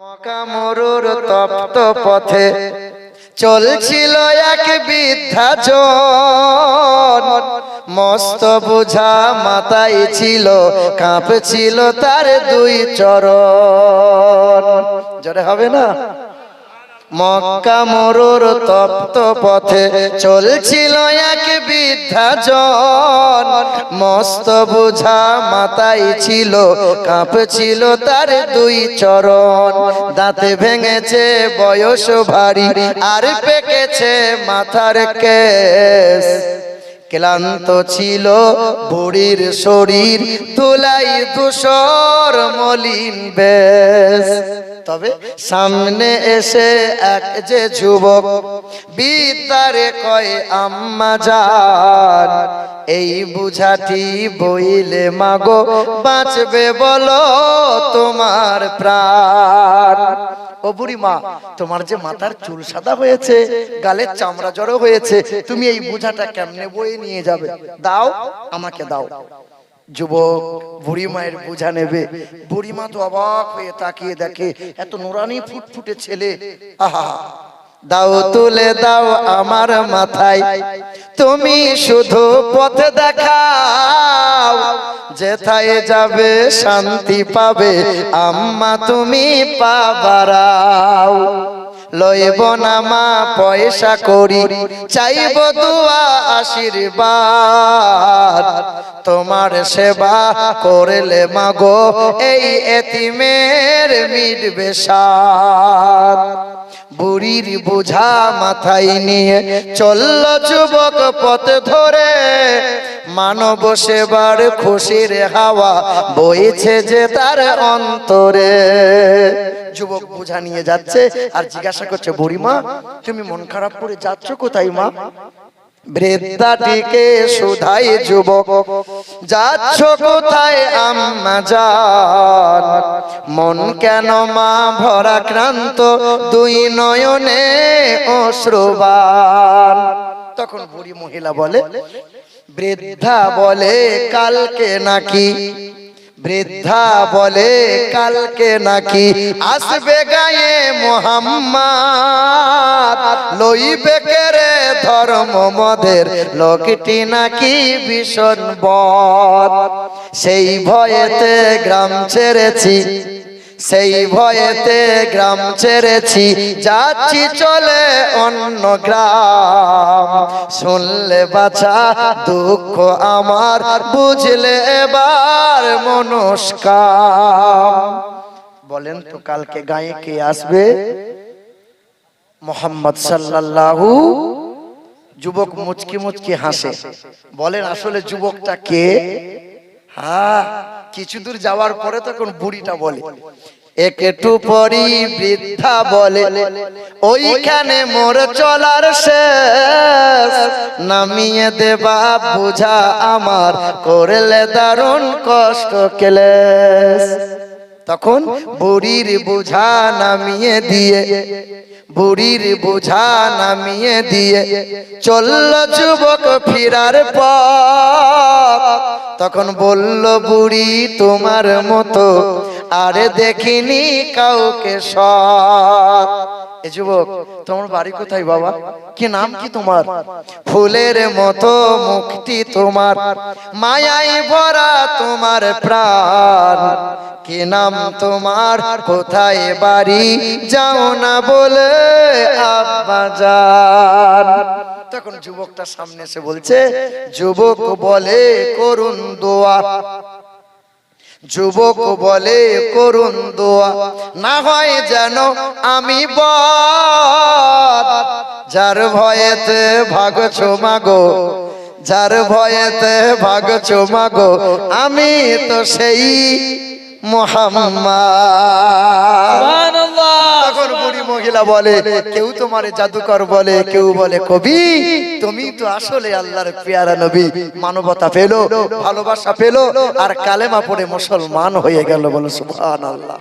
মক্কা মরুর তপ্ত পথে চলছিল এক বৃদ্ধা জন, মস্ত বোঝা মাথায় ছিল, কাঁপছিল তার দুই চরণ। জোরে হবে না? মক্কা মরুর তপ্ত পথে চলছিল এক বৃদ্ধা জন, মস্ত বোঝা মাথায় ছিল, কাঁপছিল তার দুই চরণ। দাঁতে ভেঙেছে বয়স ভারী, আর পেকেছে মাথার কেশ। ক্লান্ত ছিল বুড়ির শরীর, ধুলাই ধূসর মলিন বেশ। তবে সামনে এসে এক যে যুবক, বিদ্যারে কয় আম্মা জান, এই বুঝাটি বইলে মাগো বাঁচবে বলো তোমার প্রাণ। ও বুড়ি মা, তোমার যে মাথার চুল সাদা হয়েছে, গালের চামড়া জড়ো হয়েছে, তুমি এই বোঝাটা কেমনে বয়ে নিয়ে যাবে? দাও, আমাকে দাও। যুবক বুড়ি মায়ের বোঝা নেবে। বুড়ি মা তো অবাক হয়ে তাকিয়ে দেখে, এত নুরানি ফুটফুটে ছেলে। আহা, দাও তুলে দাও আমার মাথায়, তুমি শুধু পথ দেখাও, যেথায় যাবে শান্তি পাবে আম্মা তুমি পা বাড়াও। লইব না মা পয়সা করি, চাইব দুয়া আশীর্বাদ, তোমার সেবা করলে মাগো এই এতিমের মিটবে সাদ। বুড়ির বোঝা মাথায় নিয়ে চলল যুবক পথ ধরে, মানব সেবার খুশির হাওয়া বইছে যে তার অন্তরে। যুবক বোঝা নিয়ে যাচ্ছে আর জিজ্ঞাসা করছে, বুড়ি মা তুমি মন খারাপ করে যাচ্ছ কোথায় মা? বৃদ্ধাটিকে শুধাই যুবক, যাচ্ছ কোথায় আম্মা জান? মন কেন মা ভরা ক্রান্ত, দুই নয়নে অশ্রুবান। তখন বুড়ি মহিলা বলে, বৃদ্ধা বলে কালকে নাকি, বৃদ্ধা বলে কালকে নাকি আসবে গায়ে মুহাম্মদ, লইবে কেরে ধর্ম মদের লোকটি নাকি ভীষণ বদ। সেই ভয়েতে গ্রাম ছেড়েছি, সেই ভয়েতে গ্রাম ছেড়েছি, যাচ্ছি চলে অন্য গ্রাম। শুনলে বাছা দুঃখ আমার, বুঝলে এবার মনস্কাম। বলেন তো কালকে গায়ে কে আসবে? মুহাম্মদ সাল্লাল্লাহু। যুবক মুচকি মুচকি হাসে। বলেন আসলে যুবকটা কে? হ্যাঁ, কিছু দূর যাওয়ার পরে তখন বুড়িটা বলে, একটু পরই বৃদ্ধা বলে, ওইখানে মোর চলার শেষ, নামিয়ে দেবা বোঝা আমার, করলে দারুণ কষ্ট ক্লেশ। তখন বুড়ির বোঝা নামিয়ে দিয়ে, বুড়ির বোঝা নামিয়ে দিয়ে চলল যুবক ফিরার পথ। তখন বলল বুড়ি, তোমার মতো আরে দেখিনি কাউকে সৎ। এ যুবক, তোমার বাড়ি কোথায় বাবা? কি নাম কি তোমার? ফুলের মতো মুখটি তোমার, মায়ায় ভরা তোমার প্রাণ। কি নাম তোমার, কোথায় বাড়ি, যাও না বলে আব্বা জান। তখন যুবকটা সামনে এসে বলছে, যুবক বলে করুন দোয়া, যুবক বলে করুন দোয়া, না হয় যেন আমি বদ। যার ভয়েতে ভাগছো মাগো, যার ভয়েতে ভাগছো মাগো, আমি তো সেই মুহাম্মদ। তখন বুড়ি মহিলা বলে, কেউ তোমারে জাদুকর বলে, কেউ বলে কবি, তুমি তো আসলে আল্লাহর পেয়ারা নবী। মানবতা পেলো, ভালোবাসা পেলো, আর কালেমা পড়ে মুসলমান হয়ে গেল। বলো সুবহানাল্লাহ।